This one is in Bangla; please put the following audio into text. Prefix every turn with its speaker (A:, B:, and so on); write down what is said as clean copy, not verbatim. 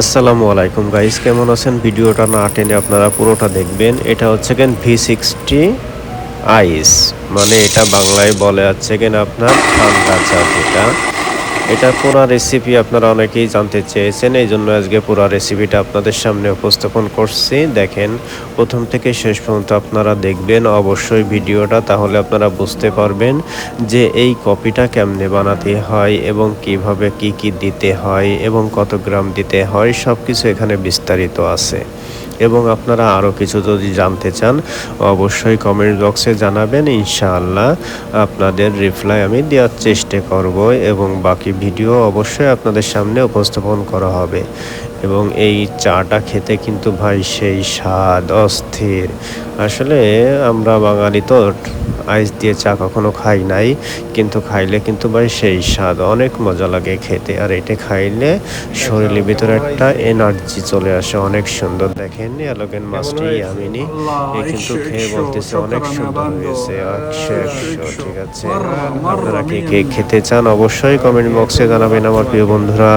A: আসসালামু আলাইকুম গাইস, কেমন আছেন? ভিডিওটা না টেনে আপনারা পুরোটা দেখবেন। এটা হচ্ছে কেন V60 আইস, মানে এটা বাংলায় বলে হচ্ছে কেন আপনার ঠান্ডা চা যেটা। এটা পুরা রেসিপি আপনারা অনেকেই জানতে চেয়েছেন, এই জন্য আজকে পুরা রেসিপিটা আপনাদের সামনে উপস্থাপন করছি। দেখেন, প্রথম থেকে শেষ পর্যন্ত আপনারা দেখবেন অবশ্যই ভিডিওটা, তাহলে আপনারা বুঝতে পারবেন যে এই কফিটা কেমনে বানাতে হয় এবং কিভাবে কি কি দিতে হয় এবং কত গ্রাম দিতে হয়, সব কিছু এখানে বিস্তারিত আছে। এবং আপনারা আরও কিছু যদি জানতে চান অবশ্যই কমেন্ট বক্সে জানাবেন, ইনশাআল্লাহ আপনাদের রিপ্লাই আমি দেওয়ার চেষ্টা করব এবং বাকি ভিডিও অবশ্যই আপনাদের সামনে উপস্থাপন করা হবে। এবং এই চাটা খেতে কিন্তু ভাই সেই স্বাদ অস্থির। আসলে আমরা বাঙালি তো আইস দিয়ে চা কখনো খাই নাই, কিন্তু খাইলে কিন্তু ভাই সেই স্বাদ, অনেক মজা লাগে খেতে। আর এটা খাইলে শরীরের ভিতরে একটা এনার্জি চলে আসে, অনেক সুন্দর। দেখেন এলোকেন মাছটি আমিনি এ কিন্তু খেয়ে বলতেছে অনেক সুন্দর হয়েছে, 100 ঠিক আছে। আপনারা কে কে খেতে চান অবশ্যই কমেন্ট বক্সে জানাবেন আমার প্রিয় বন্ধুরা।